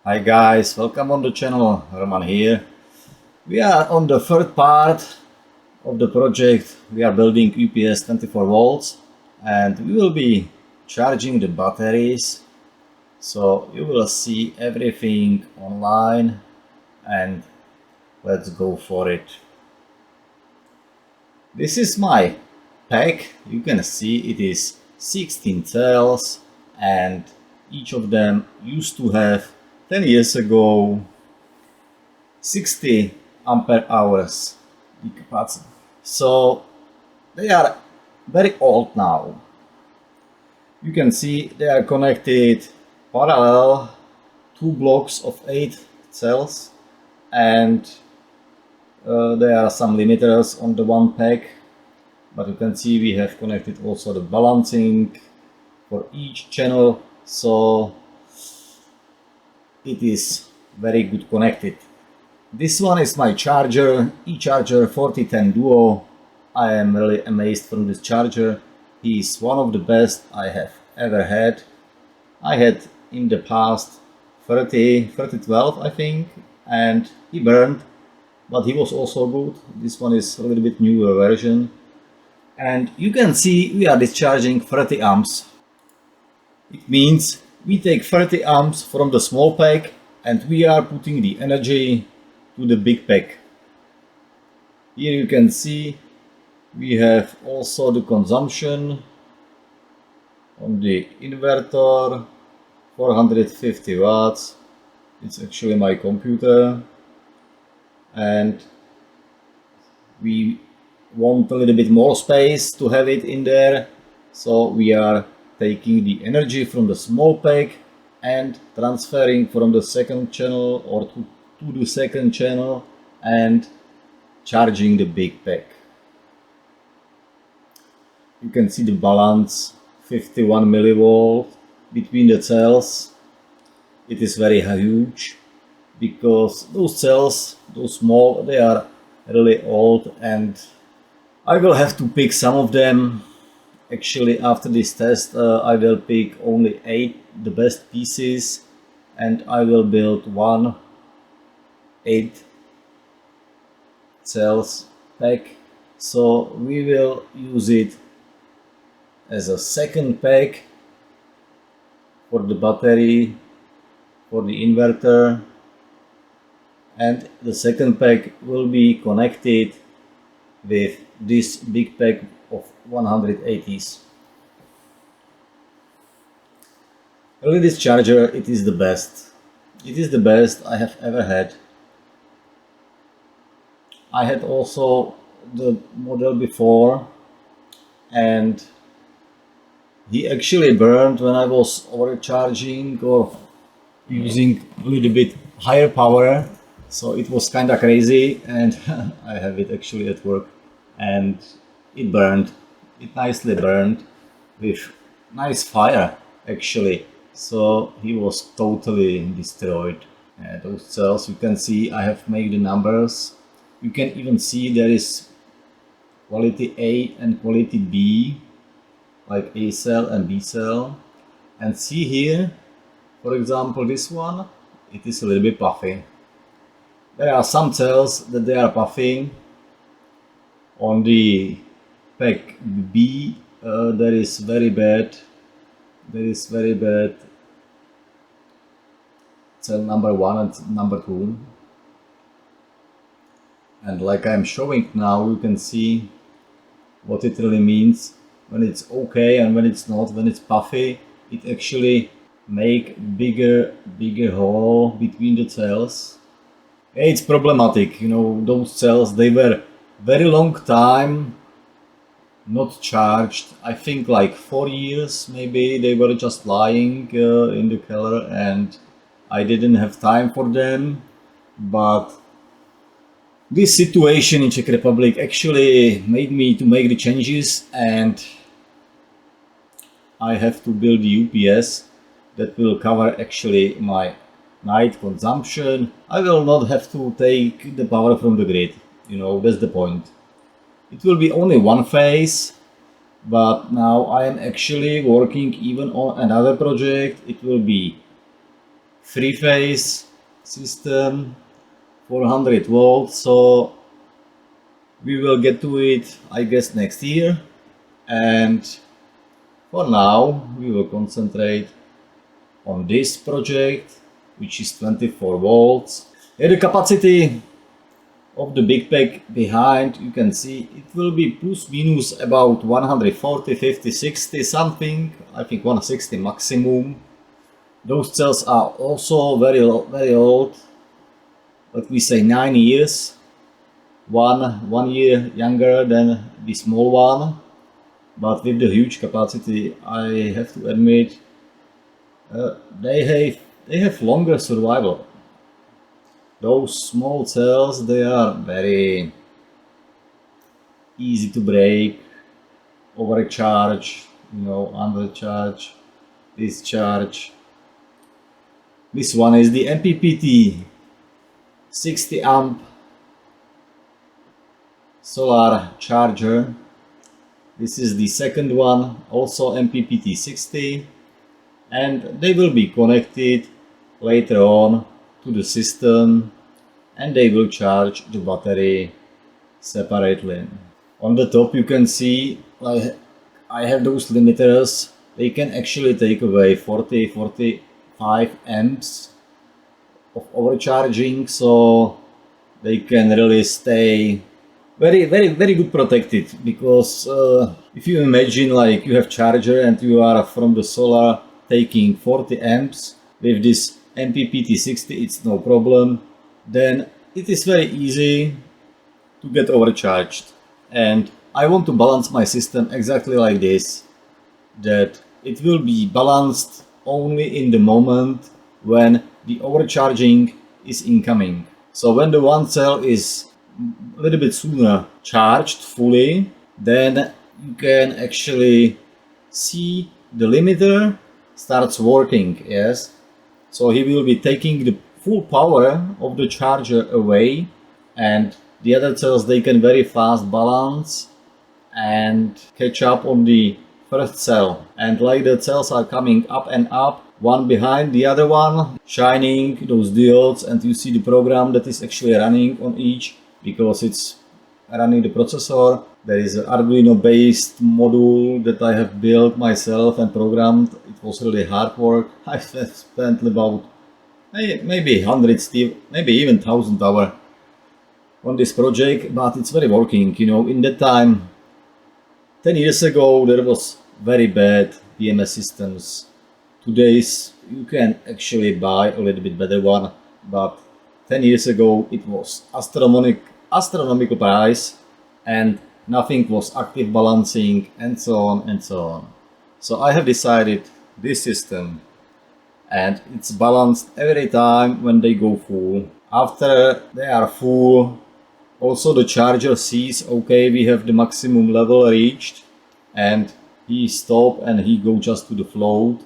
Hi guys, welcome on the channel. Roman here. We are on the third part of the project. We are building UPS 24 volts and we will be charging the batteries. So you will see everything online and let's go for it. This is my pack. You can see it is 16 cells and each of them used to have 10 years ago 60 ampere hours the capacity. So they are very old now. You can see they are connected parallel, two blocks of 8 cells, and there are some limiters on the one pack, but you can see we have connected also the balancing for each channel, so it is very good connected. This one is my charger, eCharger 4010 Duo. I am really amazed from this charger. He is one of the best I have ever had. I had in the past 3012 I think, and he burned, but he was also good. This one is a little bit newer version. And you can see we are discharging 30 amps. It means we take 30 amps from the small pack and we are putting the energy to the big pack. Here you can see we have also the consumption on the inverter, 450 watts. It's actually my computer, and we want a little bit more space to have it in there, so we are taking the energy from the small pack and transferring from the second channel or to the second channel and charging the big pack. You can see the balance 51 millivolt between the cells. It is very huge because those cells, those small, they are really old, and I will have to pick some of them. Actually, after this test, I will pick only 8 the best pieces, and I will build one 8 cells pack. So we will use it as a second pack for the battery, for the inverter, and the second pack will be connected with this big pack of 180s. Really, this charger, it is the best. It is the best I have ever had. I had also the model before, and he actually burned when I was overcharging or using a little bit higher power, so it was kinda crazy, and I have it actually at work, and it burned. It nicely burned with nice fire actually, so he was totally destroyed. Those cells, you can see I have made the numbers. You can even see there is quality A and quality B, like A cell and B cell. And see here, for example, this one, it is a little bit puffy. There are some cells that they are puffing. On the pack B, there is very bad. There is very bad cell number 1 and number 2. And like I'm showing now, you can see what it really means when it's okay and when it's not. When it's puffy, it actually make bigger hole between the cells. It's problematic, you know, those cells, they were very long time not charged. I think like 4 years maybe they were just lying in the cellar, and I didn't have time for them. But this situation in Czech Republic actually made me to make the changes, and I have to build the UPS that will cover actually my night consumption. I will not have to take the power from the grid, you know, that's the point. It will be only one phase, but now I am actually working even on another project. It will be 3-phase system, 400 volts, so we will get to it, I guess, next year. And for now we will concentrate on this project, which is 24 volts. Here the capacity of the big pack behind, you can see it will be plus minus about 140, 50, 60 something, I think 160 maximum. Those cells are also very old, let me say 9 years, one year younger than the small one, but with the huge capacity, I have to admit, they have longer survival. Those small cells, they are very easy to break, overcharge, undercharge, discharge. This one is the MPPT 60 amp solar charger. This is the second one, also MPPT 60, and they will be connected later on to the system, and they will charge the battery separately. On the top you can see I have those limiters. They can actually take away 40-45 amps of overcharging, so they can really stay very good protected, because if you imagine like you have charger and you are from the solar taking 40 amps with this MPPT 60, it's no problem, then it is very easy to get overcharged. And I want to balance my system exactly like this, that it will be balanced only in the moment when the overcharging is incoming. So when the one cell is a little bit sooner charged fully, then you can actually see the limiter starts working, yes. So he will be taking the full power of the charger away, and the other cells, they can very fast balance and catch up on the first cell. And like the cells are coming up and up, one behind the other one, shining those diodes, and you see the program that is actually running on each, because it's running the processor. There is an Arduino based module that I have built myself and programmed. It was really hard work. I spent about maybe hundreds, maybe even 1,000 hours on this project, but it's very working. In that time, 10 years ago, there was very bad BMS systems. Today's you can actually buy a little bit better one, but 10 years ago it was astronomical price, and nothing was active balancing, and so on and so on. So I have decided this system, and it's balanced every time when they go full. After they are full, also the charger sees, okay, we have the maximum level reached, and he stop and he go just to the float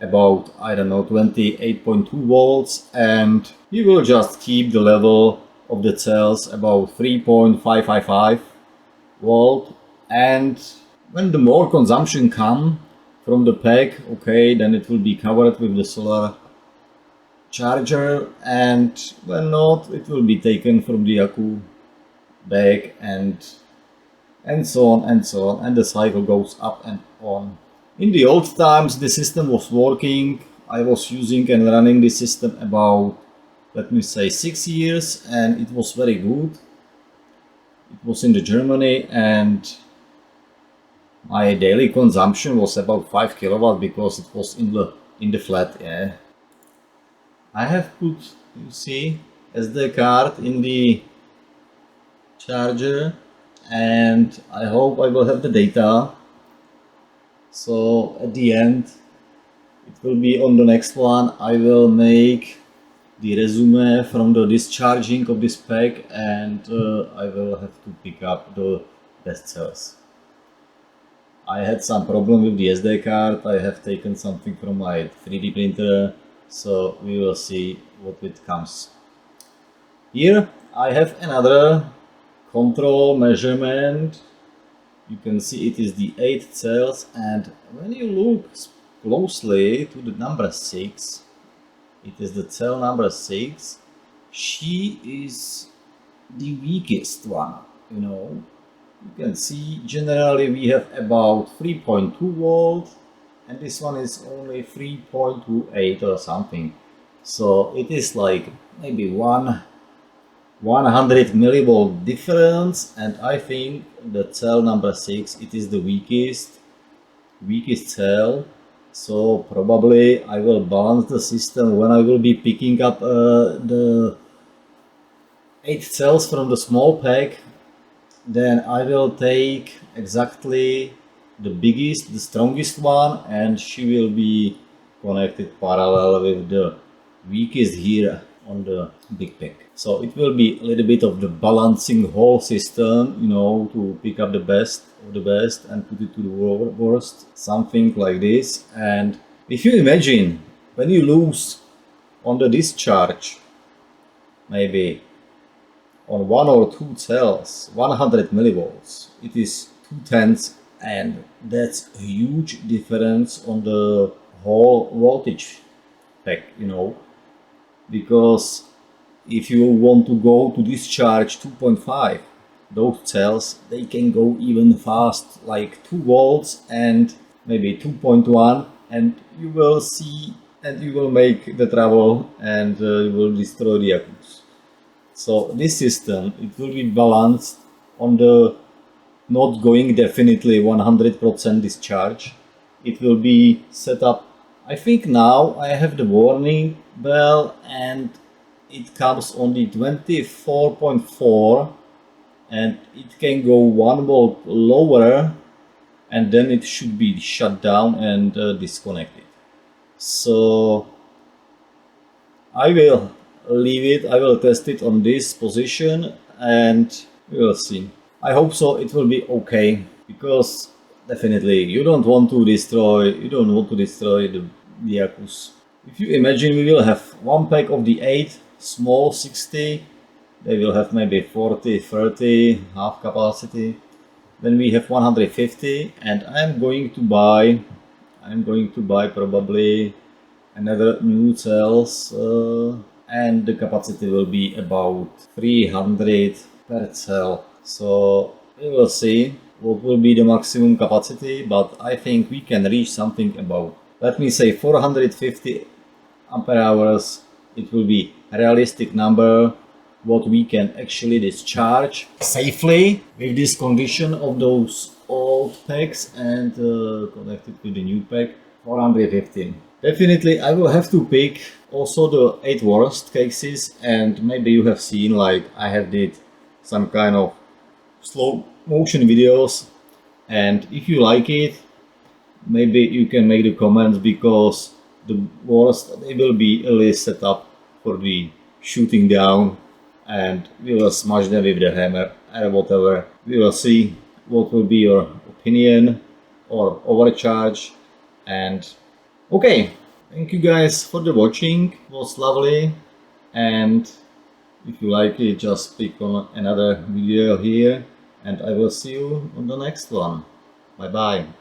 about, I don't know, 28.2 volts, and he will just keep the level of the cells about 3.555 volt. And when the more consumption come from the pack, okay, then it will be covered with the solar charger, and when not, it will be taken from the Akku back, and so on and so on, and the cycle goes up and on. In the old times the system was working. I was using and running the system about, let me say, 6 years, and it was very good. It was in Germany, and my daily consumption was about 5 kilowatt, because it was in the flat. Yeah, I have put, you see, SD card in the charger, and I hope I will have the data. So at the end, it will be on the next one. I will make the resume from the discharging of this pack, and I will have to pick up the best cells. I had some problem with the SD card. I have taken something from my 3D printer, so we will see what it comes. Here I have another control measurement. You can see it is the 8 cells, and when you look closely to the number 6, It is the cell number 6. She is the weakest one, you know. You can see generally we have about 3.2 volt, and this one is only 3.28 or something. So it is like maybe 100 millivolt difference, and I think the cell number 6, it is the weakest cell. So probably I will balance the system when I will be picking up the 8 cells from the small pack. Then I will take exactly the biggest, the strongest one, and she will be connected parallel with the weakest here on the big pack. So it will be a little bit of the balancing whole system, you know, to pick up the best of the best and put it to the worst, something like this. And if you imagine when you lose on the discharge, maybe on 1 or 2 cells, 100 millivolts, it is 2/10, and that's a huge difference on the whole voltage pack, you know, because if you want to go to discharge 2.5, those cells, they can go even fast, like 2 volts and maybe 2.1, and you will see, and you will make the trouble, and you will destroy the accus. So this system, it will be balanced on the not going definitely 100% discharge. It will be set up. I think now I have the warning bell, and it comes on the 24.4, and it can go 1 volt lower, and then it should be shut down and disconnected. So I will leave it, I will test it on this position, and we will see. I hope so it will be okay, because definitely you don't want to destroy the accus. If you imagine we will have 1 pack of the 8 small 60, they will have maybe 40, 30, half capacity. Then we have 150, and I'm going to buy probably another new cells, and the capacity will be about 300 per cell. So we will see what will be the maximum capacity, but I think we can reach something about, let me say, 450 ampere hours. It will be a realistic number what we can actually discharge safely with this condition of those old packs and connected to the new pack. 450. Definitely I will have to pick also the 8 worst cases, and maybe you have seen, like I have did some kind of slow motion videos, and if you like it, maybe you can make the comments, because the worst, they will be at least set up for the shooting down, and we will smash them with the hammer or whatever. We will see what will be your opinion or overcharge. And okay, thank you guys for the watching, it was lovely, and if you like it, just click on another video here, and I will see you on the next one. Bye bye.